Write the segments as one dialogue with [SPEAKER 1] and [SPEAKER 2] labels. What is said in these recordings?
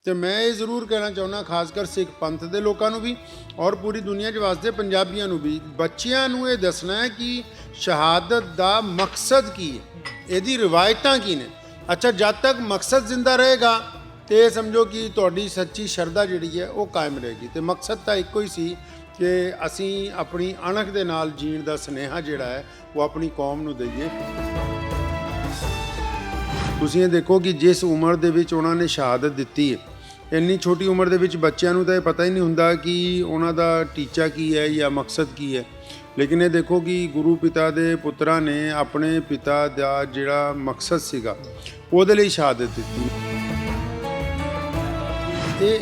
[SPEAKER 1] तो मैं ये ਜ਼ਰੂਰ ਕਹਿਣਾ ਚਾਹੁੰਦਾ ਖਾਸਕਰ ਸਿੱਖ ਪੰਥ ਦੇ ਲੋਕਾਂ ਨੂੰ ਵੀ ਔਰ ਪੂਰੀ ਦੁਨੀਆ 'ਚ ਵਸਦੇ ਪੰਜਾਬੀਆਂ ਨੂੰ ਵੀ, ਬੱਚਿਆਂ ਨੂੰ ਇਹ ਦੱਸਣਾ ਹੈ ਕਿ ਸ਼ਹਾਦਤ ਦਾ ਮਕਸਦ ਕੀ ਹੈ, ਇਹਦੀ ਰਿਵਾਇਤਾਂ ਕੀ ਨੇ। ਅੱਛਾ, ਜਦ ਤੱਕ ਮਕਸਦ ਜ਼ਿੰਦਾ ਰਹੇਗਾ ਤੇ ਇਹ ਸਮਝੋ ਕਿ ਤੁਹਾਡੀ ਸੱਚੀ ਸ਼ਰਧਾ ਜਿਹੜੀ ਹੈ ਉਹ ਕਾਇਮ ਰਹੇਗੀ। ਤੇ ਮਕਸਦ ਤਾਂ ਇੱਕੋ ਹੀ ਸੀ ਕਿ ਅਸੀਂ ਆਪਣੀ ਅਣਖ ਦੇ ਨਾਲ ਜੀਣ ਦਾ ਸੁਨੇਹਾ ਜਿਹੜਾ ਹੈ ਉਹ ਆਪਣੀ ਕੌਮ ਨੂੰ ਦਈਏ। ਤੁਸੀਂ ਇਹ ਦੇਖੋ ਕਿ ਜਿਸ ਉਮਰ ਦੇ ਵਿੱਚ ਉਹਨਾਂ ਨੇ ਸ਼ਹਾਦਤ ਦਿੱਤੀ ਹੈ, ਇੰਨੀ ਛੋਟੀ ਉਮਰ ਦੇ ਵਿੱਚ ਬੱਚਿਆਂ ਨੂੰ ਤਾਂ ਇਹ ਪਤਾ ਹੀ ਨਹੀਂ ਹੁੰਦਾ ਕਿ ਉਹਨਾਂ ਦਾ ਟੀਚਾ ਕੀ ਹੈ ਜਾਂ ਮਕਸਦ ਕੀ ਹੈ। ਲੇਕਿਨ ਇਹ ਦੇਖੋ ਕਿ ਗੁਰੂ ਪਿਤਾ ਦੇ ਪੁੱਤਰਾਂ ਨੇ ਆਪਣੇ ਪਿਤਾ ਦਾ ਜਿਹੜਾ ਮਕਸਦ ਸੀਗਾ ਉਹਦੇ ਲਈ ਸ਼ਹਾਦਤ ਦਿੱਤੀ।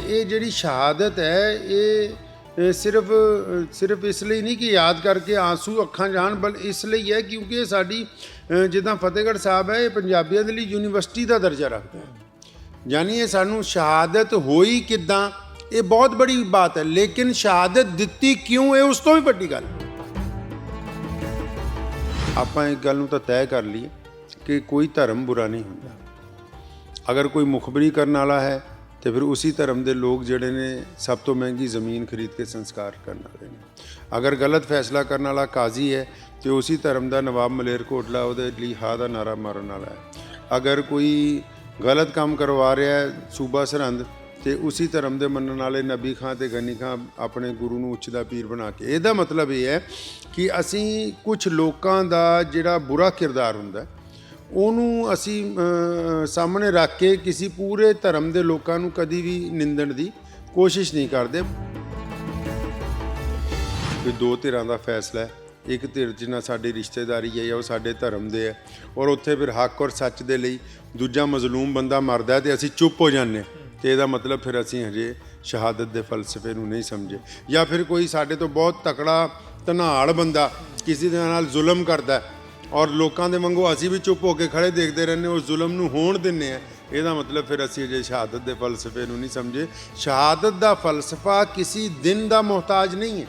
[SPEAKER 1] ਇਹ ਜਿਹੜੀ ਸ਼ਹਾਦਤ ਹੈ ਇਹ ਸਿਰਫ ਇਸ ਲਈ ਨਹੀਂ ਕਿ ਯਾਦ ਕਰਕੇ ਆਂਸੂ ਅੱਖਾਂ ਜਾਣ, ਬਲ ਇਸ ਲਈ ਹੈ ਕਿਉਂਕਿ ਇਹ ਸਾਡੀ ਜਿੱਦਾਂ ਫਤਿਹਗੜ੍ਹ ਸਾਹਿਬ ਹੈ, ਇਹ ਪੰਜਾਬੀਆਂ ਦੇ ਲਈ ਯੂਨੀਵਰਸਿਟੀ ਦਾ ਦਰਜਾ ਰੱਖਦਾ ਹੈ। ਯਾਨੀ ਇਹ ਸਾਨੂੰ ਸ਼ਹਾਦਤ ਹੋਈ ਕਿੱਦਾਂ, ਇਹ ਬਹੁਤ ਬੜੀ ਬਾਤ ਹੈ, ਲੇਕਿਨ ਸ਼ਹਾਦਤ ਦਿੱਤੀ ਕਿਉਂ, ਇਹ ਉਸ ਤੋਂ ਵੀ ਵੱਡੀ ਗੱਲ। ਆਪਾਂ ਇੱਕ ਗੱਲ ਨੂੰ ਤਾਂ ਤੈਅ ਕਰ ਲਈਏ ਕਿ ਕੋਈ ਧਰਮ ਬੁਰਾ ਨਹੀਂ ਹੁੰਦਾ। ਅਗਰ ਕੋਈ ਮੁਖਬਰੀ ਕਰਨ ਵਾਲਾ ਹੈ ਤੇ ਫਿਰ ਉਸੇ ਧਰਮ ਦੇ ਲੋਕ ਜਿਹੜੇ ਨੇ ਸਭ ਤੋਂ ਮਹਿੰਗੀ ਜ਼ਮੀਨ ਖਰੀਦ ਕੇ ਸੰਸਕਾਰ ਕਰਨ ਵਾਲੇ ਨੇ। ਅਗਰ ਗਲਤ ਫੈਸਲਾ ਕਰਨ ਵਾਲਾ ਕਾਜ਼ੀ ਹੈ ਤੇ ਉਸੇ ਧਰਮ ਦਾ ਨਵਾਬ ਮਲੇਰਕੋਟਲਾ ਉਹਦੇ ਲਈ ਹਾਂ ਦਾ ਨਾਰਾ ਮਾਰਨ ਵਾਲਾ ਹੈ। ਅਗਰ ਕੋਈ ਗਲਤ ਕੰਮ ਕਰਵਾ ਰਿਹਾ ਹੈ ਸੂਬਾ ਸਰਹੰਦ ਤੇ ਉਸੇ ਧਰਮ ਦੇ ਮੰਨਣ ਵਾਲੇ ਨਬੀ ਖਾਂ ਤੇ ਗਨੀ ਖਾਂ ਆਪਣੇ ਗੁਰੂ ਨੂੰ ਉੱਚ ਦਾ ਪੀਰ ਬਣਾ ਕੇ। ਇਹਦਾ ਮਤਲਬ ਇਹ ਹੈ ਕਿ ਅਸੀਂ ਕੁਝ ਲੋਕਾਂ ਦਾ ਜਿਹੜਾ ਬੁਰਾ ਕਿਰਦਾਰ ਹੁੰਦਾ ਉਹਨੂੰ ਅਸੀਂ ਸਾਹਮਣੇ ਰੱਖ ਕੇ ਕਿਸੇ ਪੂਰੇ ਧਰਮ ਦੇ ਲੋਕਾਂ ਨੂੰ ਕਦੀ ਵੀ ਨਿੰਦਣ ਦੀ ਕੋਸ਼ਿਸ਼ ਨਹੀਂ ਕਰਦੇ। ਇਹ ਦੋ ਧਿਰਾਂ ਦਾ ਫੈਸਲਾ ਹੈ। ਇੱਕ ਧਿਰ ਜਿਨ੍ਹਾਂ ਸਾਡੀ ਰਿਸ਼ਤੇਦਾਰੀ ਹੈ ਉਹ ਸਾਡੇ ਧਰਮ ਦੇ ਹੈ ਔਰ ਉੱਥੇ ਫਿਰ ਹੱਕ ਔਰ ਸੱਚ ਦੇ ਲਈ ਦੂਜਾ ਮਜ਼ਲੂਮ ਬੰਦਾ ਮਰਦਾ ਤੇ ਅਸੀਂ ਚੁੱਪ ਹੋ ਜਾਂਦੇ, ਤੇ ਇਹਦਾ ਮਤਲਬ ਫਿਰ ਅਸੀਂ ਹਜੇ ਸ਼ਹਾਦਤ ਦੇ ਫਲਸਫੇ ਨੂੰ ਨਹੀਂ ਸਮਝੇ। ਜਾਂ ਫਿਰ ਕੋਈ ਸਾਡੇ ਤੋਂ ਬਹੁਤ ਤਕੜਾ ਧਨਾੜ ਬੰਦਾ ਕਿਸੇ ਦੇ ਨਾਲ ਜ਼ੁਲਮ ਕਰਦਾ ਔਰ ਲੋਕਾਂ ਦੇ ਵਾਂਗੂ ਅਸੀਂ ਵੀ ਚੁੱਪ ਹੋ ਕੇ ਖੜੇ ਦੇਖਦੇ ਰਹਿੰਦੇ, ਉਸ ਜ਼ੁਲਮ ਨੂੰ ਹੋਣ ਦਿੰਦੇ ਆ, ਇਹਦਾ ਮਤਲਬ ਫਿਰ ਅਸੀਂ ਅਜੇ ਸ਼ਹਾਦਤ ਦੇ ਫਲਸਫੇ ਨੂੰ ਨਹੀਂ ਸਮਝੇ। ਸ਼ਹਾਦਤ ਦਾ ਫਲਸਫਾ ਕਿਸੇ ਦਿਨ ਦਾ ਮੁਹਤਾਜ ਨਹੀਂ ਹੈ।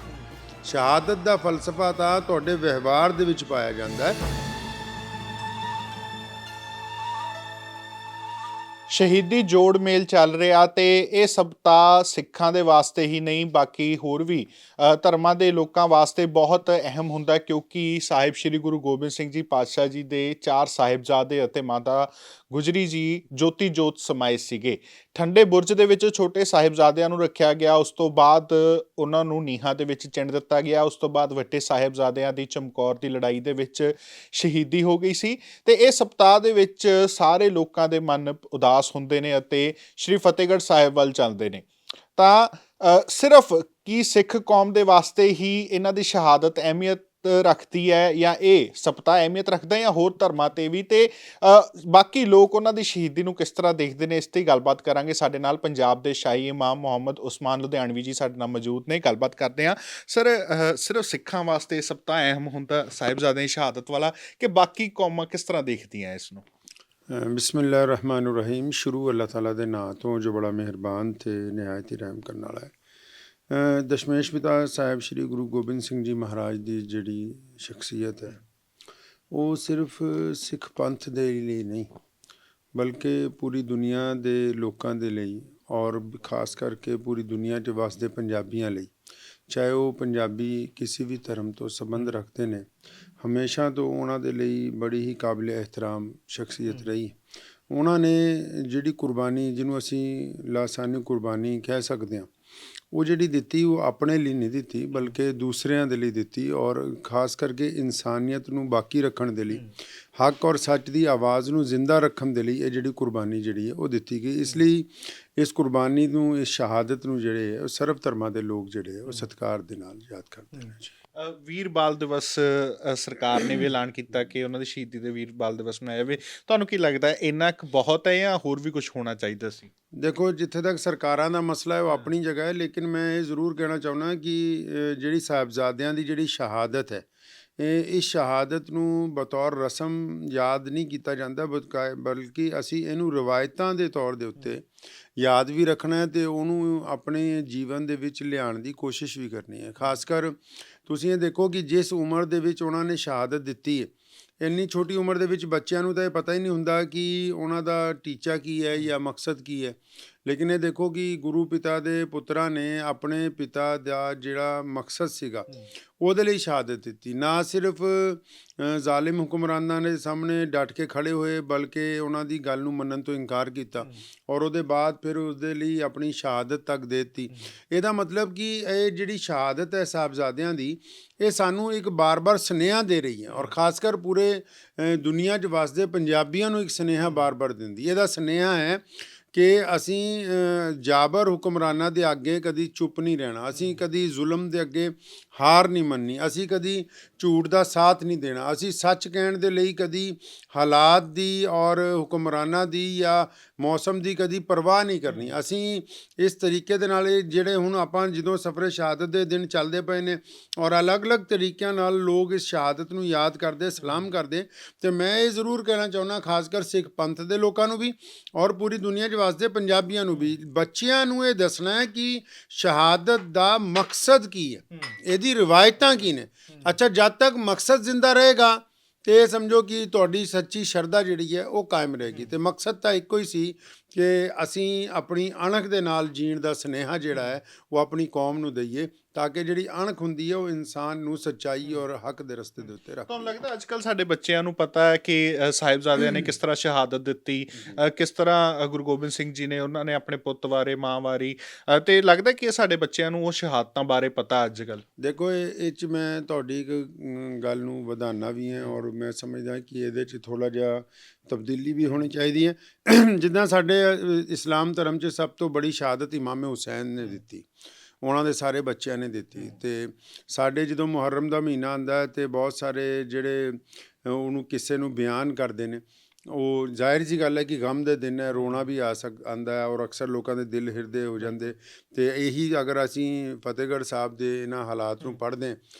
[SPEAKER 1] ਸ਼ਹਾਦਤ ਦਾ ਫਲਸਫਾ ਤਾਂ ਤੁਹਾਡੇ ਵਿਵਹਾਰ ਦੇ ਵਿੱਚ ਪਾਇਆ ਜਾਂਦਾ ਹੈ।
[SPEAKER 2] ਸ਼ਹੀਦੀ ਜੋੜ ਮੇਲ ਚੱਲ ਰਿਹਾ ਤੇ ਇਹ ਸਪਤਾਹ ਸਿੱਖਾਂ ਦੇ ਵਾਸਤੇ ਹੀ ਨਹੀਂ, ਬਾਕੀ ਹੋਰ ਵੀ ਧਰਮਾਂ ਦੇ ਲੋਕਾਂ ਵਾਸਤੇ ਬਹੁਤ ਅਹਿਮ ਹੁੰਦਾ, ਕਿਉਂਕਿ ਸਾਹਿਬ ਸ੍ਰੀ ਗੁਰੂ ਗੋਬਿੰਦ ਸਿੰਘ ਜੀ ਪਾਤਸ਼ਾਹ ਜੀ ਦੇ 4 ਸਾਹਿਬਜ਼ਾਦੇ ਅਤੇ ਮਾਤਾ ਗੁਜਰੀ ਜੀ ਜੋਤੀ ਜੋਤ ਸਮਾਏ ਸੀਗੇ। ਠੰਡੇ ਬੁਰਜ ਦੇ ਵਿੱਚ ਛੋਟੇ ਸਾਹਿਬਜ਼ਾਦਿਆਂ ਨੂੰ ਰੱਖਿਆ ਗਿਆ, ਉਸ ਤੋਂ ਬਾਅਦ ਉਹਨਾਂ ਨੂੰ ਨੀਹਾਂ ਦੇ ਵਿੱਚ ਚਿਣ ਦਿੱਤਾ ਗਿਆ। ਉਸ ਤੋਂ ਬਾਅਦ ਵੱਡੇ ਸਾਹਿਬਜ਼ਾਦਿਆਂ ਦੀ ਚਮਕੌਰ ਦੀ ਲੜਾਈ ਦੇ ਵਿੱਚ ਸ਼ਹੀਦੀ ਹੋ ਗਈ ਸੀ। ਤੇ ਇਹ ਸਪਤਾਹ ਦੇ ਵਿੱਚ ਸਾਰੇ ਲੋਕਾਂ ਦੇ ਮਨ ਉਦਾਸ ਹੁੰਦੇ ਨੇ ਅਤੇ ਸ਼੍ਰੀ ਫਤਿਹਗੜ੍ਹ ਸਾਹਿਬ ਵੱਲ ਚੱਲਦੇ ਨੇ। ਤਾਂ ਸਿਰਫ ਕੀ ਸਿੱਖ ਕੌਮ ਦੇ ਵਾਸਤੇ ਹੀ ਇਹਨਾਂ ਦੀ ਸ਼ਹਾਦਤ ਅਹਿਮੀਅਤ ਰੱਖਦੀ ਹੈ ਜਾਂ ਇਹ ਸਪਤਾਹ ਅਹਿਮੀਅਤ ਰੱਖਦਾ ਹੈ ਜਾਂ ਹੋਰ ਧਰਮਾਂ ਤੇ ਵੀ, ਤੇ ਬਾਕੀ ਲੋਕ ਉਹਨਾਂ ਦੀ ਸ਼ਹੀਦੀ ਨੂੰ ਕਿਸ ਤਰ੍ਹਾਂ ਦੇਖਦੇ ਨੇ, ਇਸ ਤੇ ਗੱਲਬਾਤ ਕਰਾਂਗੇ। ਸਾਡੇ ਨਾਲ ਪੰਜਾਬ ਦੇ ਸ਼ਾਹੀ ਇਮਾਮ ਮੁਹੰਮਦ ਉਸਮਾਨ ਲੁਧਿਆਣਵੀ ਜੀ ਸਾਡੇ ਨਾਲ ਮੌਜੂਦ ਨੇ, ਗੱਲਬਾਤ ਕਰਦੇ ਹਾਂ। ਸਰ, ਸਿਰਫ ਸਿੱਖਾਂ ਵਾਸਤੇ ਸਪਤਾਹ ਅਹਿਮ ਹੁੰਦਾ ਸਾਹਿਬਜ਼ਾਦਿਆਂ ਦੀ ਸ਼ਹਾਦਤ ਵਾਲਾ, ਕਿ ਬਾਕੀ ਕੌਮਾਂ ਕਿਸ ਤਰ੍ਹਾਂ ਦੇਖਦੀਆਂ ਇਸ ਨੂੰ?
[SPEAKER 1] ਬਿਸਮਿਲ੍ਲਾਹਿਰ ਰਹਿਮਾਨਿਰ ਰਹੀਮ। ਸ਼ੁਰੂ ਅੱਲਾਹ ਤਾਲਾ ਦੇ ਨਾਂ ਤੋਂ ਜੋ ਬੜਾ ਮਿਹਰਬਾਨ ਤੇ ਨਿਹਾਇਤ ਹੀ ਰਹਿਮ ਕਰਨ ਵਾਲਾ ਹੈ। ਦਸ਼ਮੇਸ਼ ਪਿਤਾ ਸਾਹਿਬ ਸ਼੍ਰੀ ਗੁਰੂ ਗੋਬਿੰਦ ਸਿੰਘ ਜੀ ਮਹਾਰਾਜ ਦੀ ਜਿਹੜੀ ਸ਼ਖਸੀਅਤ ਹੈ ਉਹ ਸਿਰਫ ਸਿੱਖ ਪੰਥ ਦੇ ਲਈ ਨਹੀਂ ਬਲਕਿ ਪੂਰੀ ਦੁਨੀਆ ਦੇ ਲੋਕਾਂ ਦੇ ਲਈ ਔਰ ਖਾਸ ਕਰਕੇ ਪੂਰੀ ਦੁਨੀਆ 'ਚ ਵਸਦੇ ਪੰਜਾਬੀਆਂ ਲਈ, ਚਾਹੇ ਉਹ ਪੰਜਾਬੀ ਕਿਸੇ ਵੀ ਧਰਮ ਤੋਂ ਸੰਬੰਧ ਰੱਖਦੇ ਨੇ, ਹਮੇਸ਼ਾ ਤੋਂ ਉਹਨਾਂ ਦੇ ਲਈ ਬੜੀ ਹੀ ਕਾਬਿਲ ਇਹਤਰਾਮ ਸ਼ਖਸੀਅਤ ਰਹੀ। ਉਹਨਾਂ ਨੇ ਜਿਹੜੀ ਕੁਰਬਾਨੀ, ਜਿਹਨੂੰ ਅਸੀਂ ਲਾਸਾਨੀ ਕੁਰਬਾਨੀ ਕਹਿ ਸਕਦੇ ਹਾਂ, ਉਹ ਜਿਹੜੀ ਦਿੱਤੀ ਉਹ ਆਪਣੇ ਲਈ ਨਹੀਂ ਦਿੱਤੀ ਬਲਕਿ ਦੂਸਰਿਆਂ ਦੇ ਲਈ ਦਿੱਤੀ ਔਰ ਖਾਸ ਕਰਕੇ ਇਨਸਾਨੀਅਤ ਨੂੰ ਬਾਕੀ ਰੱਖਣ ਦੇ ਲਈ, ਹੱਕ ਔਰ ਸੱਚ ਦੀ ਆਵਾਜ਼ ਨੂੰ ਜ਼ਿੰਦਾ ਰੱਖਣ ਦੇ ਲਈ ਇਹ ਜਿਹੜੀ ਕੁਰਬਾਨੀ ਜਿਹੜੀ ਹੈ ਉਹ ਦਿੱਤੀ ਗਈ। ਇਸ ਲਈ ਇਸ ਕੁਰਬਾਨੀ ਨੂੰ, ਇਸ ਸ਼ਹਾਦਤ ਨੂੰ ਜਿਹੜੇ ਹੈ ਉਹ ਸਰਬ ਧਰਮਾਂ ਦੇ ਲੋਕ ਜਿਹੜੇ ਉਹ ਸਤਿਕਾਰ ਦੇ ਨਾਲ ਯਾਦ ਕਰਦੇ ਨੇ।
[SPEAKER 2] ਵੀਰ ਬਾਲ ਦਿਵਸ ਸਰਕਾਰ ਨੇ ਵੀ ਐਲਾਨ ਕੀਤਾ ਕਿ ਉਹਨਾਂ ਦੀ ਸ਼ਹੀਦੀ ਦੇ ਵੀਰ ਬਾਲ ਦਿਵਸ ਮਨਾਇਆ ਜਾਵੇ। ਤੁਹਾਨੂੰ ਕੀ ਲੱਗਦਾ ਇੰਨਾ ਕੁ ਬਹੁਤ ਹੈ ਜਾਂ ਹੋਰ ਵੀ ਕੁਝ ਹੋਣਾ ਚਾਹੀਦਾ ਸੀ?
[SPEAKER 1] ਦੇਖੋ, ਜਿੱਥੇ ਤੱਕ ਸਰਕਾਰਾਂ ਦਾ ਮਸਲਾ ਹੈ ਉਹ ਆਪਣੀ ਜਗ੍ਹਾ ਹੈ, ਲੇਕਿਨ ਮੈਂ ਇਹ ਜ਼ਰੂਰ ਕਹਿਣਾ ਚਾਹੁੰਦਾ ਕਿ ਜਿਹੜੀ ਸਾਹਿਬਜ਼ਾਦਿਆਂ ਦੀ ਜਿਹੜੀ ਸ਼ਹਾਦਤ ਹੈ, ਇਸ ਸ਼ਹਾਦਤ ਨੂੰ ਬਤੌਰ ਰਸਮ ਯਾਦ ਨਹੀਂ ਕੀਤਾ ਜਾਂਦਾ ਬਲਕਿ ਅਸੀਂ ਇਹਨੂੰ ਰਵਾਇਤਾਂ ਦੇ ਤੌਰ ਦੇ ਉੱਤੇ ਯਾਦ ਵੀ ਰੱਖਣਾ ਹੈ ਅਤੇ ਉਹਨੂੰ ਆਪਣੇ ਜੀਵਨ ਦੇ ਵਿੱਚ ਲਿਆਉਣ ਦੀ ਕੋਸ਼ਿਸ਼ ਵੀ ਕਰਨੀ ਹੈ। ਖਾਸ ਕਰ ਤੁਸੀਂ ਇਹ ਦੇਖੋ ਕਿ ਜਿਸ ਉਮਰ ਦੇ ਵਿੱਚ ਉਹਨਾਂ ਨੇ ਸ਼ਹਾਦਤ ਦਿੱਤੀ ਹੈ, ਇੰਨੀ ਛੋਟੀ ਉਮਰ ਦੇ ਵਿੱਚ ਬੱਚਿਆਂ ਨੂੰ ਤਾਂ ਇਹ ਪਤਾ ਹੀ ਨਹੀਂ ਹੁੰਦਾ ਕਿ ਉਹਨਾਂ ਦਾ ਟੀਚਾ ਕੀ ਹੈ ਜਾਂ ਮਕਸਦ ਕੀ ਹੈ। ਲੇਕਿਨ ਇਹ ਦੇਖੋ ਕਿ ਗੁਰੂ ਪਿਤਾ ਦੇ ਪੁੱਤਰਾਂ ਨੇ ਆਪਣੇ ਪਿਤਾ ਦਾ ਜਿਹੜਾ ਮਕਸਦ ਸੀਗਾ ਉਹਦੇ ਲਈ ਸ਼ਹਾਦਤ ਦਿੱਤੀ। ਨਾ ਸਿਰਫ ਜ਼ਾਲਿਮ ਹੁਕਮਰਾਨਾਂ ਦੇ ਸਾਹਮਣੇ ਡਟ ਕੇ ਖੜੇ ਹੋਏ, ਬਲਕਿ ਉਹਨਾਂ ਦੀ ਗੱਲ ਨੂੰ ਮੰਨਣ ਤੋਂ ਇਨਕਾਰ ਕੀਤਾ ਔਰ ਉਹਦੇ ਬਾਅਦ ਫਿਰ ਉਸਦੇ ਲਈ ਆਪਣੀ ਸ਼ਹਾਦਤ ਤੱਕ ਦੇ ਦਿੱਤੀ। ਇਹਦਾ ਮਤਲਬ ਕਿ ਇਹ ਜਿਹੜੀ ਸ਼ਹਾਦਤ ਹੈ ਸਾਹਿਬਜ਼ਾਦਿਆਂ ਦੀ, ਇਹ ਸਾਨੂੰ ਇੱਕ ਬਾਰ-ਬਾਰ ਸੁਨੇਹਾ ਦੇ ਰਹੀ ਹੈ ਔਰ ਖਾਸ ਕਰ ਪੂਰੇ ਦੁਨੀਆ 'ਚ ਵਸਦੇ ਪੰਜਾਬੀਆਂ ਨੂੰ ਇੱਕ ਸੁਨੇਹਾ ਬਾਰ-ਬਾਰ ਦਿੰਦੀ। ਇਹਦਾ ਸੁਨੇਹਾ ਹੈ ਕਿ ਅਸੀਂ ਜਾਬਰ ਹੁਕਮਰਾਨਾਂ ਦੇ ਅੱਗੇ ਕਦੀ ਚੁੱਪ ਨਹੀਂ ਰਹਿਣਾ, ਅਸੀਂ ਕਦੀ ਜ਼ੁਲਮ ਦੇ ਅੱਗੇ ਹਾਰ ਨਹੀਂ ਮੰਨਣੀ, ਅਸੀਂ ਕਦੀ ਝੂਠ ਦਾ ਸਾਥ ਨਹੀਂ ਦੇਣਾ, ਅਸੀਂ ਸੱਚ ਕਹਿਣ ਦੇ ਲਈ ਕਦੀ ਹਾਲਾਤ ਦੀ ਔਰ ਹੁਕਮਰਾਨਾਂ ਦੀ ਜਾਂ ਮੌਸਮ ਦੀ ਕਦੀ ਪਰਵਾਹ ਨਹੀਂ ਕਰਨੀ। ਅਸੀਂ ਇਸ ਤਰੀਕੇ ਦੇ ਨਾਲ ਇਹ ਜਿਹੜੇ ਹੁਣ ਆਪਾਂ ਜਦੋਂ ਸਫਰੇ ਸ਼ਹਾਦਤ ਦੇ ਦਿਨ ਚੱਲਦੇ ਪਏ ਨੇ ਔਰ ਅਲੱਗ-ਅਲੱਗ ਤਰੀਕਿਆਂ ਨਾਲ ਲੋਕ ਇਸ ਸ਼ਹਾਦਤ ਨੂੰ ਯਾਦ ਕਰਦੇ, ਸਲਾਮ ਕਰਦੇ, ਤੇ ਮੈਂ ਇਹ ਜ਼ਰੂਰ ਕਹਿਣਾ ਚਾਹੁੰਦਾ ਖਾਸ ਕਰ ਸਿੱਖ ਪੰਥ ਦੇ ਲੋਕਾਂ ਨੂੰ ਵੀ ਔਰ ਪੂਰੀ ਦੁਨੀਆ 'ਚ ਵਸਦੇ ਪੰਜਾਬੀਆਂ ਨੂੰ ਵੀ, ਬੱਚਿਆਂ ਨੂੰ ਇਹ ਦੱਸਣਾ ਹੈ ਕਿ ਸ਼ਹਾਦਤ ਦਾ ਮਕਸਦ ਕੀ ਹੈ, ਇਹਦੀ ਰਿਵਾਇਤਾਂ ਕੀ ਨੇ। ਅੱਛਾ, ਜਦ ਤੱਕ ਮਕਸਦ ਜ਼ਿੰਦਾ ਰਹੇਗਾ ਤੇ ਇਹ ਸਮਝੋ ਕਿ ਤੁਹਾਡੀ ਸੱਚੀ ਸ਼ਰਧਾ ਜਿਹੜੀ ਹੈ ਉਹ ਕਾਇਮ ਰਹੇਗੀ। ਤੇ ਮਕਸਦ ਤਾਂ ਇੱਕੋ ਹੀ ਸੀ ਕਿ ਅਸੀਂ ਆਪਣੀ ਅਣਖ ਦੇ ਨਾਲ ਜੀਣ ਦਾ ਸੁਨੇਹਾ ਜਿਹੜਾ ਹੈ ਉਹ ਆਪਣੀ ਕੌਮ ਨੂੰ ਦਈਏ, ਤਾਂ ਕਿ ਜਿਹੜੀ ਅਣਖ ਹੁੰਦੀ ਹੈ ਉਹ ਇਨਸਾਨ ਨੂੰ ਸੱਚਾਈ ਔਰ ਹੱਕ ਦੇ ਰਸਤੇ ਦੇ ਉੱਤੇ ਰੱਖਦੀ।
[SPEAKER 2] ਤੁਹਾਨੂੰ ਲੱਗਦਾ ਅੱਜ ਕੱਲ੍ਹ ਸਾਡੇ ਬੱਚਿਆਂ ਨੂੰ ਪਤਾ ਹੈ ਕਿ ਸਾਹਿਬਜ਼ਾਦਿਆਂ ਨੇ ਕਿਸ ਤਰ੍ਹਾਂ ਸ਼ਹਾਦਤ ਦਿੱਤੀ, ਕਿਸ ਤਰ੍ਹਾਂ ਗੁਰੂ ਗੋਬਿੰਦ ਸਿੰਘ ਜੀ ਨੇ ਉਹਨਾਂ ਨੇ ਆਪਣੇ ਪੁੱਤ ਬਾਰੇ, ਮਾਂ ਬਾਰੇ, ਤੇ ਲੱਗਦਾ ਕਿ ਸਾਡੇ ਬੱਚਿਆਂ ਨੂੰ ਉਹ ਸ਼ਹਾਦਤਾਂ ਬਾਰੇ ਪਤਾ ਅੱਜ ਕੱਲ੍ਹ?
[SPEAKER 1] ਦੇਖੋ, ਇਹ 'ਚ ਮੈਂ ਤੁਹਾਡੀ ਇੱਕ ਗੱਲ ਨੂੰ ਵਧਾਉਣਾ ਵੀ ਹੈ ਔਰ ਮੈਂ ਸਮਝਦਾ ਕਿ ਇਹਦੇ 'ਚ ਥੋੜ੍ਹਾ ਜਿਹਾ ਤਬਦੀਲੀ ਵੀ ਹੋਣੀ ਚਾਹੀਦੀ ਹੈ। ਜਿੱਦਾਂ ਸਾਡੇ ਇਸਲਾਮ ਧਰਮ 'ਚ ਸਭ ਤੋਂ ਬੜੀ ਸ਼ਹਾਦਤ ਇਮਾਮ ਹੁਸੈਨ ਨੇ ਦਿੱਤੀ, ਉਹਨਾਂ ਦੇ ਸਾਰੇ ਬੱਚਿਆਂ ਨੇ ਦਿੱਤੀ। ਤੇ ਸਾਡੇ ਜਦੋਂ ਮੁਹੱਰਮ ਦਾ ਮਹੀਨਾ ਆਉਂਦਾ ਤੇ ਬਹੁਤ ਸਾਰੇ ਜਿਹੜੇ ਉਹਨੂੰ ਕਿਸੇ ਨੂੰ ਬਿਆਨ ਕਰਦੇ ਨੇ, ਉਹ ਜ਼ਾਹਿਰ ਜੀ ਗੱਲ ਹੈ ਕਿ ਗਮ ਦੇ ਦਿਨ ਹੈ, ਰੋਣਾ ਵੀ ਆਉਂਦਾ ਹੈ ਔਰ ਅਕਸਰ ਲੋਕਾਂ ਦੇ ਦਿਲ ਹਿਰਦੇ ਹੋ ਜਾਂਦੇ। ਤੇ ਇਹੀ ਅਗਰ ਅਸੀਂ ਫਤਿਹਗੜ੍ਹ ਸਾਹਿਬ ਦੇ ਇਹਨਾਂ ਹਾਲਾਤ ਨੂੰ ਪੜ੍ਹਦੇ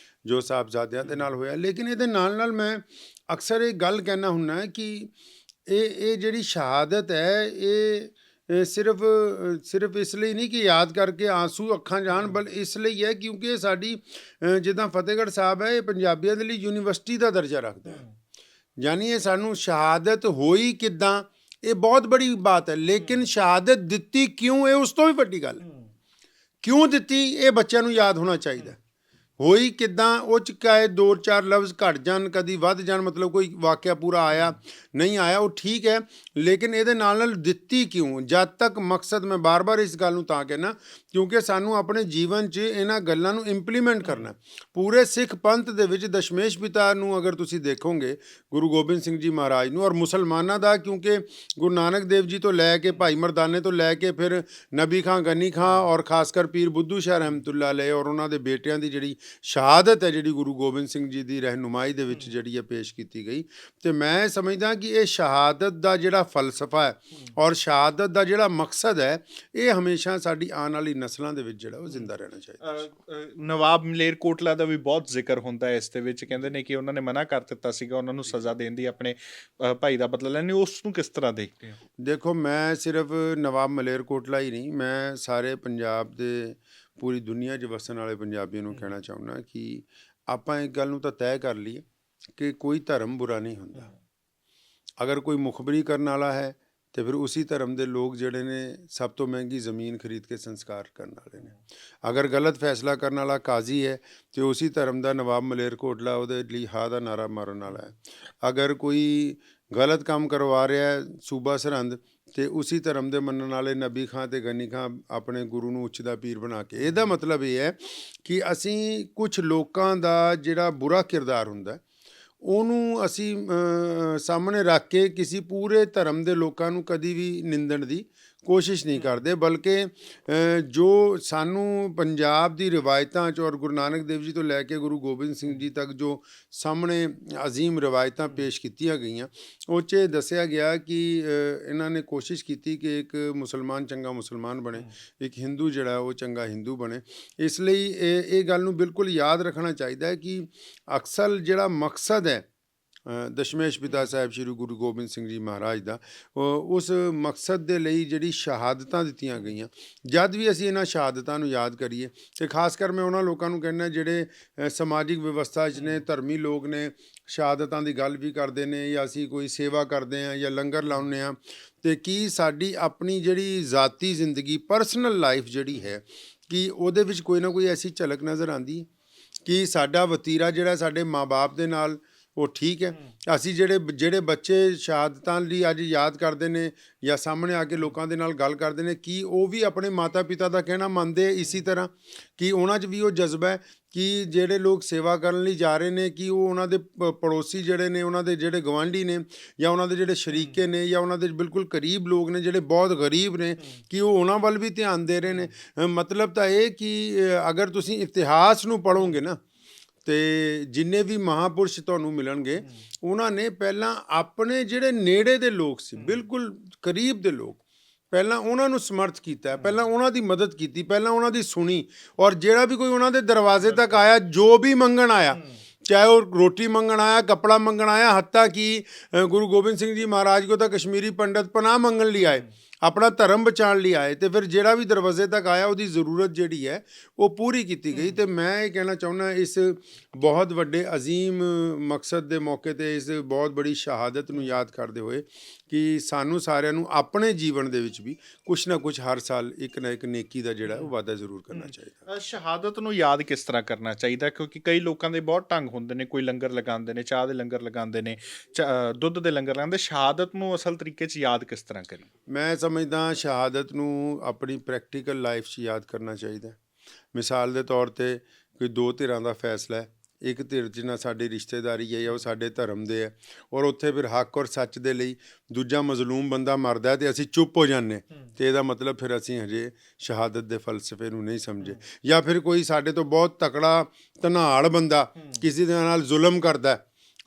[SPEAKER 1] ਜੋ ਸਾਹਿਬਜ਼ਾਦਿਆਂ ਦੇ ਨਾਲ ਹੋਇਆ, ਲੇਕਿਨ ਇਹਦੇ ਨਾਲ ਨਾਲ ਮੈਂ ਅਕਸਰ ਇਹ ਗੱਲ ਕਹਿਣਾ ਹੁੰਦਾ ਕਿ ਇਹ ਜਿਹੜੀ ਸ਼ਹਾਦਤ ਹੈ ਇਹ ਸਿਰਫ ਇਸ ਲਈ ਨਹੀਂ ਕਿ ਯਾਦ ਕਰਕੇ ਆਂਸੂ ਅੱਖਾਂ ਜਾਣ, ਬਲ ਇਸ ਲਈ ਹੈ ਕਿਉਂਕਿ ਇਹ ਸਾਡੀ ਜਿੱਦਾਂ ਫਤਿਹਗੜ੍ਹ ਸਾਹਿਬ ਹੈ, ਇਹ ਪੰਜਾਬੀਆਂ ਦੇ ਲਈ ਯੂਨੀਵਰਸਿਟੀ ਦਾ ਦਰਜਾ ਰੱਖਦਾ ਹੈ। ਯਾਨੀ ਇਹ ਸਾਨੂੰ ਸ਼ਹਾਦਤ ਹੋਈ ਕਿੱਦਾਂ, ਇਹ ਬਹੁਤ ਬੜੀ ਬਾਤ ਹੈ, ਲੇਕਿਨ ਸ਼ਹਾਦਤ ਦਿੱਤੀ ਕਿਉਂ, ਇਹ ਉਸ ਤੋਂ ਵੀ ਵੱਡੀ ਗੱਲ ਹੈ। ਕਿਉਂ ਦਿੱਤੀ ਇਹ ਬੱਚਿਆਂ ਨੂੰ ਯਾਦ ਹੋਣਾ ਚਾਹੀਦਾ। ਹੋਈ ਕਿੱਦਾਂ, ਉਹ 'ਚ ਚਾਹੇ 2-4 ਲਫ਼ਜ਼ ਘੱਟ ਜਾਣ, ਕਦੀ ਵੱਧ ਜਾਣ, ਮਤਲਬ ਕੋਈ ਵਾਕਿਆ ਪੂਰਾ ਆਇਆ ਨਹੀਂ ਆਇਆ ਉਹ ਠੀਕ ਹੈ, ਲੇਕਿਨ ਇਹਦੇ ਨਾਲ ਨਾਲ ਦਿੱਤੀ ਕਿਉਂ। ਜਦ ਤੱਕ ਮਕਸਦ, ਮੈਂ ਬਾਰ-ਬਾਰ ਇਸ ਗੱਲ ਨੂੰ ਤਾਂ ਕਹਿਣਾ ਕਿਉਂਕਿ ਸਾਨੂੰ ਆਪਣੇ ਜੀਵਨ 'ਚ ਇਹਨਾਂ ਗੱਲਾਂ ਨੂੰ ਇੰਪਲੀਮੈਂਟ ਕਰਨਾ। ਪੂਰੇ ਸਿੱਖ ਪੰਥ ਦੇ ਵਿੱਚ ਦਸ਼ਮੇਸ਼ ਪਿਤਾ ਨੂੰ ਅਗਰ ਤੁਸੀਂ ਦੇਖੋਗੇ, ਗੁਰੂ ਗੋਬਿੰਦ ਸਿੰਘ ਜੀ ਮਹਾਰਾਜ ਨੂੰ, ਔਰ ਮੁਸਲਮਾਨਾਂ ਦਾ, ਕਿਉਂਕਿ ਗੁਰੂ ਨਾਨਕ ਦੇਵ ਜੀ ਤੋਂ ਲੈ ਕੇ ਭਾਈ ਮਰਦਾਨੇ ਤੋਂ ਲੈ ਕੇ ਫਿਰ ਨਬੀ ਖਾਂ, ਗਨੀ ਖਾਂ ਔਰ ਖਾਸ ਕਰ ਪੀਰ ਬੁੱਧੂ ਸ਼ਾਹ ਰਹਿਮਤੁल्लाह ਅਲੈਹ ਔਰ ਉਹਨਾਂ ਦੇ ਬੇਟਿਆਂ ਦੀ ਜਿਹੜੀ ਸ਼ਹਾਦਤ ਹੈ, ਜਿਹੜੀ ਗੁਰੂ ਗੋਬਿੰਦ ਸਿੰਘ ਜੀ ਦੀ ਰਹਿਨੁਮਾਈ ਦੇ ਵਿੱਚ ਜਿਹੜੀ ਹੈ ਪੇਸ਼ ਕੀਤੀ ਗਈ। ਤੇ ਮੈਂ ਸਮਝਦਾ ਕਿ ਇਹ ਸ਼ਹਾਦਤ ਦਾ ਜਿਹੜਾ ਫਲਸਫਾ ਹੈ ਔਰ ਸ਼ਹਾਦਤ ਦਾ ਜਿਹੜਾ ਮਕਸਦ ਹੈ, ਇਹ ਹਮੇਸ਼ਾ ਸਾਡੀ ਆਉਣ ਵਾਲੀ ਨਸਲਾਂ ਦੇ ਵਿੱਚ ਜਿਹੜਾ ਉਹ ਜ਼ਿੰਦਾ ਰਹਿਣਾ ਚਾਹੀਦਾ।
[SPEAKER 2] ਨਵਾਬ ਮਲੇਰਕੋਟਲਾ ਦਾ ਵੀ ਬਹੁਤ ਜ਼ਿਕਰ ਹੁੰਦਾ ਹੈ ਇਸ ਦੇ ਵਿੱਚ, ਕਹਿੰਦੇ ਨੇ ਕਿ ਉਹਨਾਂ ਨੇ ਮਨਾ ਕਰ ਦਿੱਤਾ ਸੀਗਾ ਉਹਨਾਂ ਨੂੰ ਸਜ਼ਾ ਦੇਣ ਦੀ, ਆਪਣੇ ਭਾਈ ਦਾ ਬਦਲਾ ਲੈਣ। ਉਸ ਨੂੰ ਕਿਸ ਤਰ੍ਹਾਂ ਦੇਖਦੇ ਹੋ?
[SPEAKER 1] ਦੇਖੋ, ਮੈਂ ਸਿਰਫ ਨਵਾਬ ਮਲੇਰਕੋਟਲਾ ਹੀ ਨਹੀਂ, ਮੈਂ ਸਾਰੇ ਪੰਜਾਬ ਦੇ, ਪੂਰੀ ਦੁਨੀਆ 'ਚ ਵਸਣ ਵਾਲੇ ਪੰਜਾਬੀਆਂ ਨੂੰ ਕਹਿਣਾ ਚਾਹੁੰਦਾ ਕਿ ਆਪਾਂ ਇੱਕ ਗੱਲ ਨੂੰ ਤਾਂ ਤੈਅ ਕਰ ਲਈਏ ਕਿ ਕੋਈ ਧਰਮ ਬੁਰਾ ਨਹੀਂ ਹੁੰਦਾ। ਅਗਰ ਕੋਈ ਮੁਖਬਰੀ ਕਰਨ ਵਾਲਾ ਹੈ ਤੇ ਫਿਰ ਉਸੇ ਧਰਮ ਦੇ ਲੋਕ ਜਿਹੜੇ ਨੇ ਸਭ ਤੋਂ ਮਹਿੰਗੀ ਜ਼ਮੀਨ ਖਰੀਦ ਕੇ ਸੰਸਕਾਰ ਕਰਨ ਵਾਲੇ ਨੇ। ਅਗਰ ਗਲਤ ਫੈਸਲਾ ਕਰਨ ਵਾਲਾ ਕਾਜ਼ੀ ਹੈ ਤੇ ਉਸੇ ਧਰਮ ਦਾ ਨਵਾਬ ਮਲੇਰਕੋਟਲਾ ਉਹਦੇ ਲਈ ਹਾਂ ਦਾ ਨਾਰਾ ਮਾਰਨ ਵਾਲਾ ਹੈ। ਅਗਰ ਕੋਈ ਗਲਤ ਕੰਮ ਕਰਵਾ ਰਿਹਾ ਹੈ ਸੂਬਾ ਸਰਹੰਦ, ਤੇ ਉਸੇ ਧਰਮ ਦੇ ਮੰਨਣ ਵਾਲੇ ਨਬੀ ਖਾਂ ਤੇ ਗਨੀ ਖਾਂ ਆਪਣੇ ਗੁਰੂ ਨੂੰ ਉੱਚ ਦਾ ਪੀਰ ਬਣਾ ਕੇ। ਇਹਦਾ ਮਤਲਬ ਇਹ ਹੈ ਕਿ ਅਸੀਂ ਕੁਝ ਲੋਕਾਂ ਦਾ ਜਿਹੜਾ ਬੁਰਾ ਕਿਰਦਾਰ ਹੁੰਦਾ ਉਹਨੂੰ ਅਸੀਂ ਸਾਹਮਣੇ ਰੱਖ ਕੇ ਕਿਸੇ ਪੂਰੇ ਧਰਮ ਦੇ ਲੋਕਾਂ ਨੂੰ ਕਦੀ ਵੀ ਨਿੰਦਣ ਦੀ ਕੋਸ਼ਿਸ਼ ਨਹੀਂ ਕਰਦੇ, ਬਲਕਿ ਜੋ ਸਾਨੂੰ ਪੰਜਾਬ ਦੀ ਰਿਵਾਇਤਾਂ 'ਚ ਔਰ ਗੁਰੂ ਨਾਨਕ ਦੇਵ ਜੀ ਤੋਂ ਲੈ ਕੇ ਗੁਰੂ ਗੋਬਿੰਦ ਸਿੰਘ ਜੀ ਤੱਕ ਜੋ ਸਾਹਮਣੇ ਅਜ਼ੀਮ ਰਿਵਾਇਤਾਂ ਪੇਸ਼ ਕੀਤੀਆਂ ਗਈਆਂ, ਉਹ 'ਚ ਦੱਸਿਆ ਗਿਆ ਕਿ ਇਹਨਾਂ ਨੇ ਕੋਸ਼ਿਸ਼ ਕੀਤੀ ਕਿ ਇੱਕ ਮੁਸਲਮਾਨ ਚੰਗਾ ਮੁਸਲਮਾਨ ਬਣੇ, ਇੱਕ ਹਿੰਦੂ ਜਿਹੜਾ ਉਹ ਚੰਗਾ ਹਿੰਦੂ ਬਣੇ। ਇਸ ਲਈ ਇਹ ਗੱਲ ਨੂੰ ਬਿਲਕੁਲ ਯਾਦ ਰੱਖਣਾ ਚਾਹੀਦਾ ਹੈ ਕਿ ਅਕਸਰ ਜਿਹੜਾ ਮਕਸਦ ਹੈ ਦਸ਼ਮੇਸ਼ ਪਿਤਾ ਸਾਹਿਬ ਸ਼੍ਰੀ ਗੁਰੂ ਗੋਬਿੰਦ ਸਿੰਘ ਜੀ ਮਹਾਰਾਜ ਦਾ, ਉਸ ਮਕਸਦ ਦੇ ਲਈ ਜਿਹੜੀ ਸ਼ਹਾਦਤਾਂ ਦਿੱਤੀਆਂ ਗਈਆਂ, ਜਦ ਵੀ ਅਸੀਂ ਇਹਨਾਂ ਸ਼ਹਾਦਤਾਂ ਨੂੰ ਯਾਦ ਕਰੀਏ, ਅਤੇ ਖਾਸ ਕਰ ਮੈਂ ਉਹਨਾਂ ਲੋਕਾਂ ਨੂੰ ਕਹਿੰਦਾ ਜਿਹੜੇ ਸਮਾਜਿਕ ਵਿਵਸਥਾ 'ਚ ਨੇ, ਧਰਮੀ ਲੋਕ ਨੇ, ਸ਼ਹਾਦਤਾਂ ਦੀ ਗੱਲ ਵੀ ਕਰਦੇ ਨੇ, ਜਾਂ ਅਸੀਂ ਕੋਈ ਸੇਵਾ ਕਰਦੇ ਹਾਂ ਜਾਂ ਲੰਗਰ ਲਾਉਂਦੇ ਹਾਂ, ਤੇ ਕੀ ਸਾਡੀ ਆਪਣੀ ਜਿਹੜੀ ਜ਼ਾਤੀ ਜ਼ਿੰਦਗੀ ਪਰਸਨਲ ਲਾਈਫ ਜਿਹੜੀ ਹੈ ਕਿ ਉਹਦੇ ਵਿੱਚ ਕੋਈ ਨਾ ਕੋਈ ਐਸੀ ਝਲਕ ਨਜ਼ਰ ਆਉਂਦੀ ਹੈ ਕਿ ਸਾਡਾ ਵਤੀਰਾ ਜਿਹੜਾ ਸਾਡੇ ਮਾਂ-ਬਾਪ ਦੇ ਨਾਲ ਉਹ ਠੀਕ ਹੈ। ਅਸੀਂ ਜਿਹੜੇ ਬੱਚੇ ਸ਼ਹਾਦਤਾਂ ਲਈ ਅੱਜ ਯਾਦ ਕਰਦੇ ਨੇ ਜਾਂ ਸਾਹਮਣੇ ਆ ਕੇ ਲੋਕਾਂ ਦੇ ਨਾਲ ਗੱਲ ਕਰਦੇ ਨੇ, ਕੀ ਉਹ ਵੀ ਆਪਣੇ ਮਾਤਾ ਪਿਤਾ ਦਾ ਕਹਿਣਾ ਮੰਨਦੇ ਇਸੀ ਤਰ੍ਹਾਂ ਕਿ ਉਹਨਾਂ 'ਚ ਵੀ ਉਹ ਜਜ਼ਬਾ ਹੈ ਕਿ ਜਿਹੜੇ ਲੋਕ ਸੇਵਾ ਕਰਨ ਲਈ ਜਾ ਰਹੇ ਨੇ ਕਿ ਉਹ ਉਹਨਾਂ ਦੇ ਪੜੋਸੀ ਜਿਹੜੇ ਨੇ, ਉਹਨਾਂ ਦੇ ਜਿਹੜੇ ਗਵਾਂਢੀ ਨੇ ਜਾਂ ਉਹਨਾਂ ਦੇ ਜਿਹੜੇ ਸ਼ਰੀਕੇ ਨੇ ਜਾਂ ਉਹਨਾਂ ਦੇ ਬਿਲਕੁਲ ਕਰੀਬ ਲੋਕ ਨੇ ਜਿਹੜੇ ਬਹੁਤ ਗਰੀਬ ਨੇ ਕਿ ਉਹ ਉਹਨਾਂ ਵੱਲ ਵੀ ਧਿਆਨ ਦੇ ਰਹੇ ਨੇ। ਮਤਲਬ ਤਾਂ ਇਹ ਕਿ ਅਗਰ ਤੁਸੀਂ ਇਤਿਹਾਸ ਨੂੰ ਪੜ੍ਹੋਗੇ ਨਾ ਤੇ ਜਿੰਨੇ ਵੀ ਮਹਾਂਪੁਰਸ਼ ਤੁਹਾਨੂੰ ਮਿਲਣਗੇ ਉਹਨਾਂ ਨੇ ਪਹਿਲਾਂ ਆਪਣੇ ਜਿਹੜੇ ਨੇੜੇ ਦੇ ਲੋਕ ਸੀ, ਬਿਲਕੁਲ ਕਰੀਬ ਦੇ ਲੋਕ, ਪਹਿਲਾਂ ਉਹਨਾਂ ਨੂੰ ਸਮਰਥ ਕੀਤਾ, ਪਹਿਲਾਂ ਉਹਨਾਂ ਦੀ ਮਦਦ ਕੀਤੀ, ਪਹਿਲਾਂ ਉਹਨਾਂ ਦੀ ਸੁਣੀ। ਔਰ ਜਿਹੜਾ ਵੀ ਕੋਈ ਉਹਨਾਂ ਦੇ ਦਰਵਾਜ਼ੇ ਤੱਕ ਆਇਆ, ਜੋ ਵੀ ਮੰਗਣ ਆਇਆ, ਚਾਹੇ ਉਹ ਰੋਟੀ ਮੰਗਣ ਆਇਆ, ਕੱਪੜਾ ਮੰਗਣ ਆਇਆ, ਹੱਤਾ ਕਿ ਗੁਰੂ ਗੋਬਿੰਦ ਸਿੰਘ ਜੀ ਮਹਾਰਾਜ ਕੋ ਤਾਂ ਕਸ਼ਮੀਰੀ ਪੰਡਤ ਪਨਾਹ ਮੰਗਣ ਲਈ ਆਏ, ਆਪਣਾ ਧਰਮ ਬਚਾਉਣ ਲਈ ਆਏ, ਤੇ ਫਿਰ ਜਿਹੜਾ ਵੀ ਦਰਵਾਜ਼ੇ ਤੱਕ ਆਇਆ ਉਹਦੀ ਜ਼ਰੂਰਤ ਜਿਹੜੀ ਹੈ ਉਹ ਪੂਰੀ ਕੀਤੀ ਗਈ। ਤੇ ਮੈਂ ਇਹ ਕਹਿਣਾ ਚਾਹੁੰਦਾ ਇਸ ਬਹੁਤ ਵੱਡੇ ਅਜ਼ੀਮ ਮਕਸਦ ਦੇ ਮੌਕੇ 'ਤੇ ਇਸ ਬਹੁਤ ਬੜੀ ਸ਼ਹਾਦਤ ਨੂੰ ਯਾਦ ਕਰਦੇ ਹੋਏ ਕਿ ਸਾਨੂੰ ਸਾਰਿਆਂ ਨੂੰ ਆਪਣੇ ਜੀਵਨ ਦੇ ਵਿੱਚ ਵੀ ਕੁਛ ਨਾ ਕੁਛ ਹਰ ਸਾਲ ਇੱਕ ਨਾ ਇੱਕ ਨੇਕੀ ਦਾ ਜਿਹੜਾ ਉਹ ਵਾਧਾ ਜ਼ਰੂਰ ਕਰਨਾ ਚਾਹੀਦਾ।
[SPEAKER 2] ਸ਼ਹਾਦਤ ਨੂੰ ਯਾਦ ਕਿਸ ਤਰ੍ਹਾਂ ਕਰਨਾ ਚਾਹੀਦਾ, ਕਿਉਂਕਿ ਕਈ ਲੋਕਾਂ ਦੇ ਬਹੁਤ ਢੰਗ ਹੁੰਦੇ ਨੇ, ਕੋਈ ਲੰਗਰ ਲਗਾਉਂਦੇ ਨੇ, ਚਾਹ ਦੇ ਲੰਗਰ ਲਗਾਉਂਦੇ ਨੇ, ਦੁੱਧ ਦੇ ਲੰਗਰ ਲਗਾਉਂਦੇ, ਸ਼ਹਾਦਤ ਨੂੰ ਅਸਲ ਤਰੀਕੇ 'ਚ ਯਾਦ ਕਿਸ ਤਰ੍ਹਾਂ ਕਰੀ?
[SPEAKER 1] ਮੈਂ ਸਮਝਦਾ ਸ਼ਹਾਦਤ ਨੂੰ ਆਪਣੀ ਪ੍ਰੈਕਟੀਕਲ ਲਾਈਫ 'ਚ ਯਾਦ ਕਰਨਾ ਚਾਹੀਦਾ। ਮਿਸਾਲ ਦੇ ਤੌਰ 'ਤੇ ਕੋਈ ਦੋ ਧਿਰਾਂ ਦਾ ਫੈਸਲਾ ਹੈ, ਇੱਕ ਧਿਰ 'ਚ ਨਾ ਸਾਡੀ ਰਿਸ਼ਤੇਦਾਰੀ ਹੈ ਜਾਂ ਉਹ ਸਾਡੇ ਧਰਮ ਦੇ ਹੈ, ਔਰ ਉੱਥੇ ਫਿਰ ਹੱਕ ਔਰ ਸੱਚ ਦੇ ਲਈ ਦੂਜਾ ਮਜ਼ਲੂਮ ਬੰਦਾ ਮਰਦਾ ਤੇ ਅਸੀਂ ਚੁੱਪ ਹੋ ਜਾਂਦੇ, ਤੇ ਇਹਦਾ ਮਤਲਬ ਫਿਰ ਅਸੀਂ ਹਜੇ ਸ਼ਹਾਦਤ ਦੇ ਫਲਸਫੇ ਨੂੰ ਨਹੀਂ ਸਮਝੇ। ਜਾਂ ਫਿਰ ਕੋਈ ਸਾਡੇ ਤੋਂ ਬਹੁਤ ਤਕੜਾ ਧਨਾੜ ਬੰਦਾ ਕਿਸੇ ਦੇ ਨਾਲ ਜ਼ੁਲਮ ਕਰਦਾ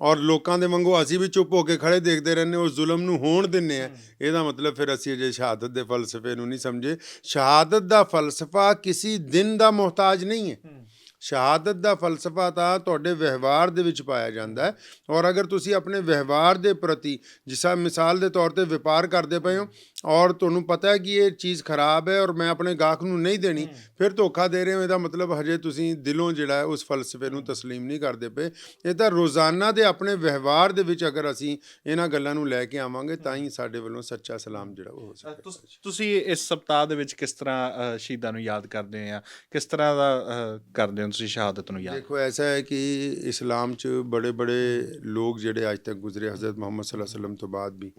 [SPEAKER 1] ਔਰ ਲੋਕਾਂ ਦੇ ਵਾਂਗੂ ਅਸੀਂ ਵੀ ਚੁੱਪ ਹੋ ਕੇ ਖੜੇ ਦੇਖਦੇ ਰਹਿੰਦੇ, ਉਸ ਜ਼ੁਲਮ ਨੂੰ ਹੋਣ ਦਿੰਦੇ ਆ, ਇਹਦਾ ਮਤਲਬ ਫਿਰ ਅਸੀਂ ਅਜੇ ਸ਼ਹਾਦਤ ਦੇ ਫਲਸਫੇ ਨੂੰ ਨਹੀਂ ਸਮਝੇ। ਸ਼ਹਾਦਤ ਦਾ ਫਲਸਫਾ ਕਿਸੇ ਦਿਨ ਦਾ ਮੁਹਤਾਜ ਨਹੀਂ ਹੈ। ਸ਼ਹਾਦਤ ਦਾ ਫਲਸਫਾ ਤਾਂ ਤੁਹਾਡੇ ਵਿਵਹਾਰ ਦੇ ਵਿੱਚ ਪਾਇਆ ਜਾਂਦਾ ਹੈ। ਔਰ ਅਗਰ ਤੁਸੀਂ ਆਪਣੇ ਵਿਵਹਾਰ ਦੇ ਪ੍ਰਤੀ, ਜਿਸ ਮਿਸਾਲ ਦੇ ਤੌਰ 'ਤੇ ਵਪਾਰ ਕਰਦੇ ਪਏ ਹੋ ਔਰ ਤੁਹਾਨੂੰ ਪਤਾ ਹੈ ਕਿ ਇਹ ਚੀਜ਼ ਖਰਾਬ ਹੈ ਔਰ ਮੈਂ ਆਪਣੇ ਗਾਹਕ ਨੂੰ ਨਹੀਂ ਦੇਣੀ, ਫਿਰ ਧੋਖਾ ਦੇ ਰਹੇ ਹੋ, ਇਹਦਾ ਮਤਲਬ ਹਜੇ ਤੁਸੀਂ ਦਿਲੋਂ ਜਿਹੜਾ ਹੈ ਉਸ ਫਲਸਫੇ ਨੂੰ ਤਸਲੀਮ ਨਹੀਂ ਕਰਦੇ ਪਏ। ਇਹ ਤਾਂ ਰੋਜ਼ਾਨਾ ਦੇ ਆਪਣੇ ਵਿਵਹਾਰ ਦੇ ਵਿੱਚ ਅਗਰ ਅਸੀਂ ਇਹਨਾਂ ਗੱਲਾਂ ਨੂੰ ਲੈ ਕੇ ਆਵਾਂਗੇ ਤਾਂ ਹੀ ਸਾਡੇ ਵੱਲੋਂ ਸੱਚਾ ਸਲਾਮ ਜਿਹੜਾ ਉਹ ਹੋ ਸਕਦਾ।
[SPEAKER 2] ਤੁਸੀਂ ਇਸ ਸਪਤਾਹ ਦੇ ਵਿੱਚ ਕਿਸ ਤਰ੍ਹਾਂ ਸ਼ਹੀਦਾਂ ਨੂੰ ਯਾਦ ਕਰਦੇ ਆ, ਕਿਸ ਤਰ੍ਹਾਂ ਦਾ ਕਰਦੇ ਹੋ ਤੁਸੀਂ ਸ਼ਹਾਦਤ ਨੂੰ ਯਾਦ?
[SPEAKER 1] ਦੇਖੋ ਐਸਾ ਹੈ ਕਿ ਇਸਲਾਮ 'ਚ ਬੜੇ ਬੜੇ ਲੋਕ ਜਿਹੜੇ ਅੱਜ ਤੱਕ ਗੁਜ਼ਰੇ, ਹਜ਼ਰਤ ਮੁਹੰਮਦ ਸੱਲੱਲਾਹੁ ਅਲੈहि ਵਸੱਲਮ ਤੋਂ ਬਾਅਦ ਵੀ,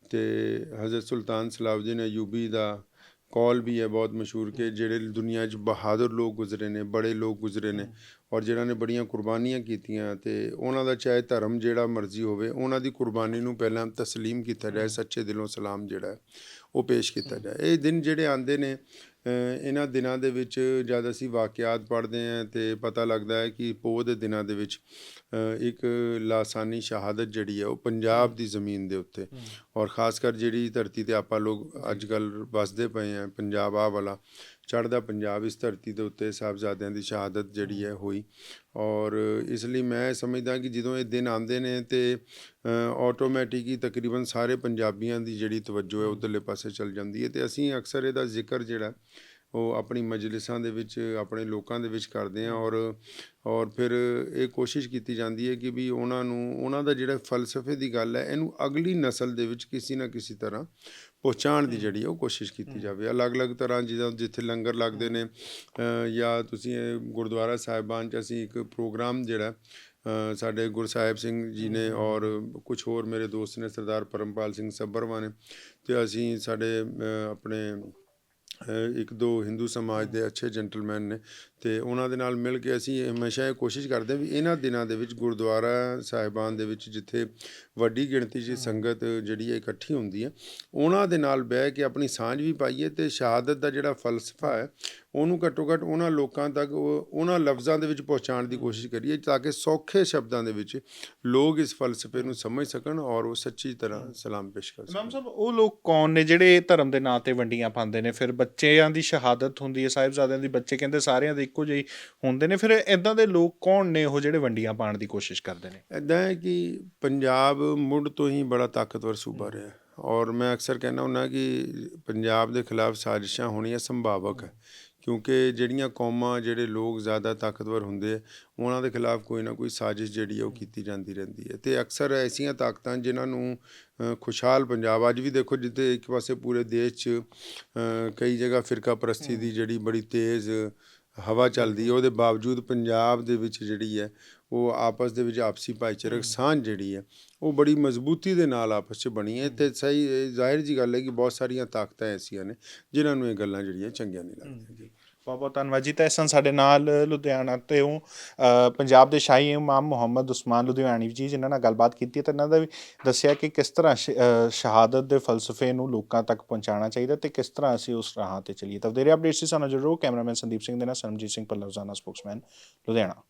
[SPEAKER 1] ਤੇ ਹਜ਼ਰਤ ਸੁਲਤਾਨ ਸਲਾਹੁਦੀਨ ਅਯੂਬੀ ਦਾ ਕੌਲ ਵੀ ਹੈ ਬਹੁਤ ਮਸ਼ਹੂਰ ਕਿ ਜਿਹੜੇ ਦੁਨੀਆ 'ਚ ਬਹਾਦਰ ਲੋਕ ਗੁਜ਼ਰੇ ਨੇ, ਬੜੇ ਲੋਕ ਗੁਜ਼ਰੇ ਨੇ ਔਰ ਜਿਨ੍ਹਾਂ ਨੇ ਬੜੀਆਂ ਕੁਰਬਾਨੀਆਂ ਕੀਤੀਆਂ, ਤੇ ਉਹਨਾਂ ਦਾ ਚਾਹੇ ਧਰਮ ਜਿਹੜਾ ਮਰਜ਼ੀ ਹੋਵੇ, ਉਹਨਾਂ ਦੀ ਕੁਰਬਾਨੀ ਨੂੰ ਪਹਿਲਾਂ ਤਸਲੀਮ ਕੀਤਾ ਜਾਏ, ਸੱਚੇ ਦਿਲੋਂ ਸਲਾਮ ਜਿਹੜਾ ਹੈ ਉਹ ਪੇਸ਼ ਕੀਤਾ ਜਾਏ। ਇਹ ਦਿਨ ਜਿਹੜੇ ਆਉਂਦੇ ਨੇ, ਇਹਨਾਂ ਦਿਨਾਂ ਦੇ ਵਿੱਚ ਜਦ ਅਸੀਂ ਵਾਕਿਆਤ ਪੜ੍ਹਦੇ ਹਾਂ ਤੇ ਪਤਾ ਲੱਗਦਾ ਹੈ ਕਿ ਪੋਹ ਦੇ ਦਿਨਾਂ ਦੇ ਵਿੱਚ ਇੱਕ ਲਾਸਾਨੀ ਸ਼ਹਾਦਤ ਜਿਹੜੀ ਹੈ ਉਹ ਪੰਜਾਬ ਦੀ ਜ਼ਮੀਨ ਦੇ ਉੱਤੇ ਔਰ ਖਾਸ ਕਰ ਜਿਹੜੀ ਧਰਤੀ 'ਤੇ ਆਪਾਂ ਲੋਕ ਅੱਜ ਕੱਲ੍ਹ ਵੱਸਦੇ ਪਏ ਹਾਂ, ਪੰਜਾਬ ਆਹ ਵਾਲਾ ਚੜ੍ਹਦਾ ਪੰਜਾਬ, ਇਸ ਧਰਤੀ ਦੇ ਉੱਤੇ ਸਾਹਿਬਜ਼ਾਦਿਆਂ ਦੀ ਸ਼ਹਾਦਤ ਜਿਹੜੀ ਹੈ ਹੋਈ। ਔਰ ਇਸ ਲਈ ਮੈਂ ਸਮਝਦਾ ਕਿ ਜਦੋਂ ਇਹ ਦਿਨ ਆਉਂਦੇ ਨੇ ਤੇ ਆਟੋਮੈਟਿਕ ਹੀ ਤਕਰੀਬਨ ਸਾਰੇ ਪੰਜਾਬੀਆਂ ਦੀ ਜਿਹੜੀ ਤਵੱਜੋ ਹੈ ਉੱਧਰਲੇ ਪਾਸੇ ਚੱਲ ਜਾਂਦੀ ਹੈ, ਤੇ ਅਸੀਂ ਅਕਸਰ ਇਹਦਾ ਜ਼ਿਕਰ ਜਿਹੜਾ ਉਹ ਆਪਣੀ ਮਜਲਿਸਾਂ ਦੇ ਵਿੱਚ ਆਪਣੇ ਲੋਕਾਂ ਦੇ ਵਿੱਚ ਕਰਦੇ ਹਾਂ ਔਰ ਫਿਰ ਇਹ ਕੋਸ਼ਿਸ਼ ਕੀਤੀ ਜਾਂਦੀ ਹੈ ਕਿ ਵੀ ਉਹਨਾਂ ਨੂੰ ਉਹਨਾਂ ਦਾ ਜਿਹੜਾ ਫਲਸਫੇ ਦੀ ਗੱਲ ਹੈ ਇਹਨੂੰ ਅਗਲੀ ਨਸਲ ਦੇ ਵਿੱਚ ਕਿਸੇ ਨਾ ਕਿਸੇ ਤਰ੍ਹਾਂ ਪਹੁੰਚਾਉਣ ਦੀ ਜਿਹੜੀ ਉਹ ਕੋਸ਼ਿਸ਼ ਕੀਤੀ ਜਾਵੇ। ਅਲੱਗ-ਅਲੱਗ ਤਰ੍ਹਾਂ ਜਿੱਥੇ ਲੰਗਰ ਲੱਗਦੇ ਨੇ ਜਾਂ ਤੁਸੀਂ ਗੁਰਦੁਆਰਾ ਸਾਹਿਬਾਨ 'ਚ ਅਸੀਂ ਇੱਕ ਪ੍ਰੋਗਰਾਮ ਜਿਹੜਾ ਸਾਡੇ ਗੁਰਸਾਹਿਬ ਸਿੰਘ ਜੀ ਨੇ ਔਰ ਕੁਛ ਹੋਰ ਮੇਰੇ ਦੋਸਤ ਨੇ, ਸਰਦਾਰ ਪਰਮਪਾਲ ਸਿੰਘ ਸੱਭਰਵਾਂ ਨੇ, ਤੇ ਅਸੀਂ ਸਾਡੇ ਆਪਣੇ ਇੱਕ ਦੋ ਹਿੰਦੂ ਸਮਾਜ ਦੇ ਅੱਛੇ ਜੈਂਟਲਮੈਨ ਨੇ, ਤੇ ਉਹਨਾਂ ਦੇ ਨਾਲ ਮਿਲ ਕੇ ਅਸੀਂ ਹਮੇਸ਼ਾ ਇਹ ਕੋਸ਼ਿਸ਼ ਕਰਦੇ ਵੀ ਇਹਨਾਂ ਦਿਨਾਂ ਦੇ ਵਿੱਚ ਗੁਰਦੁਆਰਾ ਸਾਹਿਬਾਨ ਦੇ ਵਿੱਚ ਜਿੱਥੇ ਵੱਡੀ ਗਿਣਤੀ 'ਚ ਸੰਗਤ ਜਿਹੜੀ ਹੈ ਇਕੱਠੀ ਹੁੰਦੀ ਹੈ, ਉਹਨਾਂ ਦੇ ਨਾਲ ਬਹਿ ਕੇ ਆਪਣੀ ਸਾਂਝ ਵੀ ਪਾਈਏ ਤੇ ਸ਼ਹਾਦਤ ਦਾ ਜਿਹੜਾ ਫਲਸਫਾ ਹੈ ਉਹਨੂੰ ਘੱਟੋ ਘੱਟ ਉਹਨਾਂ ਲੋਕਾਂ ਤੱਕ ਉਹਨਾਂ ਲਫ਼ਜ਼ਾਂ ਦੇ ਵਿੱਚ ਪਹੁੰਚਾਉਣ ਦੀ ਕੋਸ਼ਿਸ਼ ਕਰੀਏ ਤਾਂ ਕਿ ਸੌਖੇ ਸ਼ਬਦਾਂ ਦੇ ਵਿੱਚ ਲੋਕ ਇਸ ਫਲਸਫੇ ਨੂੰ ਸਮਝ ਸਕਣ ਔਰ ਉਹ ਸੱਚੀ ਤਰ੍ਹਾਂ ਸਲਾਮ ਪੇਸ਼ ਕਰ ਸਕਣ।
[SPEAKER 2] ਇਮਾਮ ਸਾਹਿਬ, ਉਹ ਲੋਕ ਕੌਣ ਨੇ ਜਿਹੜੇ ਧਰਮ ਦੇ ਨਾਂ 'ਤੇ ਵੰਡੀਆਂ ਪਾਉਂਦੇ ਨੇ? ਫਿਰ ਬੱਚਿਆਂ ਦੀ ਸ਼ਹਾਦਤ ਹੁੰਦੀ ਹੈ, ਸਾਹਿਬਜ਼ਾਦਿਆਂ ਦੀ, ਬੱਚੇ ਕਹਿੰਦੇ ਸਾਰਿਆਂ ਦੇ ਇੱਕੋ ਜਿਹੇ ਹੁੰਦੇ ਨੇ, ਫਿਰ ਇੱਦਾਂ ਦੇ ਲੋਕ ਕੌਣ ਨੇ ਉਹ ਜਿਹੜੇ ਵੰਡੀਆਂ ਪਾਉਣ ਦੀ ਕੋਸ਼ਿਸ਼ ਕਰਦੇ ਨੇ?
[SPEAKER 1] ਇੱਦਾਂ ਹੈ ਕਿ ਪੰਜਾਬ ਮੁੱਢ ਤੋਂ ਹੀ ਬੜਾ ਤਾਕਤਵਰ ਸੂਬਾ ਰਿਹਾ ਔਰ ਮੈਂ ਅਕਸਰ ਕਹਿੰਦਾ ਹੁੰਦਾ ਕਿ ਪੰਜਾਬ ਦੇ ਖਿਲਾਫ ਸਾਜ਼ਿਸ਼ਾਂ ਹੋਣੀਆਂ ਸੰਭਾਵਕ ਹੈ, ਕਿਉਂਕਿ ਜਿਹੜੀਆਂ ਕੌਮਾਂ ਜਿਹੜੇ ਲੋਕ ਜ਼ਿਆਦਾ ਤਾਕਤਵਰ ਹੁੰਦੇ ਆ ਉਹਨਾਂ ਦੇ ਖਿਲਾਫ ਕੋਈ ਨਾ ਕੋਈ ਸਾਜ਼ਿਸ਼ ਜਿਹੜੀ ਆ ਉਹ ਕੀਤੀ ਜਾਂਦੀ ਰਹਿੰਦੀ ਹੈ ਅਤੇ ਅਕਸਰ ਐਸੀਆਂ ਤਾਕਤਾਂ ਜਿਨ੍ਹਾਂ ਨੂੰ ਖੁਸ਼ਹਾਲ ਪੰਜਾਬ ਅੱਜ ਵੀ ਦੇਖੋ ਜਿੱਥੇ ਇੱਕ ਪਾਸੇ ਪੂਰੇ ਦੇਸ਼ 'ਚ ਕਈ ਜਗ੍ਹਾ ਫਿਰਕਾ ਪ੍ਰਸਤੀ ਦੀ ਜਿਹੜੀ ਬੜੀ ਤੇਜ਼ ਹਵਾ ਚੱਲਦੀ ਹੈ ਉਹਦੇ ਬਾਵਜੂਦ ਪੰਜਾਬ ਦੇ ਵਿੱਚ ਜਿਹੜੀ ਹੈ ਉਹ ਆਪਸ ਦੇ ਵਿੱਚ ਆਪਸੀ ਭਾਈਚਾਰਕ ਸਾਂਝ ਜਿਹੜੀ ਹੈ ਉਹ ਬੜੀ ਮਜ਼ਬੂਤੀ ਦੇ ਨਾਲ ਆਪਸ 'ਚ ਬਣੀ ਹੈ ਅਤੇ ਸਹੀ ਜ਼ਾਹਿਰ ਜੀ ਗੱਲ ਹੈ ਕਿ ਬਹੁਤ ਸਾਰੀਆਂ ਤਾਕਤਾਂ ਐਸੀਆਂ ਨੇ ਜਿਨ੍ਹਾਂ ਨੂੰ ਇਹ ਗੱਲਾਂ ਜਿਹੜੀਆਂ ਚੰਗੀਆਂ ਨਹੀਂ ਲੱਗਦੀਆਂ ਜੀ।
[SPEAKER 2] ਬਹੁਤ ਬਹੁਤ ਧੰਨਵਾਦ ਜੀ। ਤਾਂ ਇਸ ਸਨ ਸਾਡੇ ਨਾਲ ਲੁਧਿਆਣਾ ਤੋਂ ਪੰਜਾਬ ਦੇ ਸ਼ਾਹੀ ਇਮਾਮ ਮੁਹੰਮਦ ਉਸਮਾਨ ਲੁਧਿਆਣੀ ਜੀ, ਜਿਨ੍ਹਾਂ ਨਾਲ ਗੱਲਬਾਤ ਕੀਤੀ ਅਤੇ ਇਹਨਾਂ ਦਾ ਵੀ ਦੱਸਿਆ ਕਿ ਕਿਸ ਤਰ੍ਹਾਂ ਸ਼ਹਾਦਤ ਦੇ ਫਲਸਫੇ ਨੂੰ ਲੋਕਾਂ ਤੱਕ ਪਹੁੰਚਾਉਣਾ ਚਾਹੀਦਾ ਅਤੇ ਕਿਸ ਤਰ੍ਹਾਂ ਅਸੀਂ ਉਸ ਰਾਹਾਂ 'ਤੇ ਚੱਲੀਏ। ਤਾਂ ਵਧੇਰੇ ਅਪਡੇਟਸ ਸੀ ਸਾਨੂੰ ਜ਼ਰੂਰ। ਕੈਮਰਾਮੈਨ ਸੰਦੀਪ ਸਿੰਘ ਦੇ ਨਾਲ ਸਰਮਜੀਤ ਸਿੰਘ ਭੱਲਾ, ਰੋਜ਼ਾਨਾ ਸਪੋਕਸਮੈਨ, ਲੁਧਿਆਣਾ।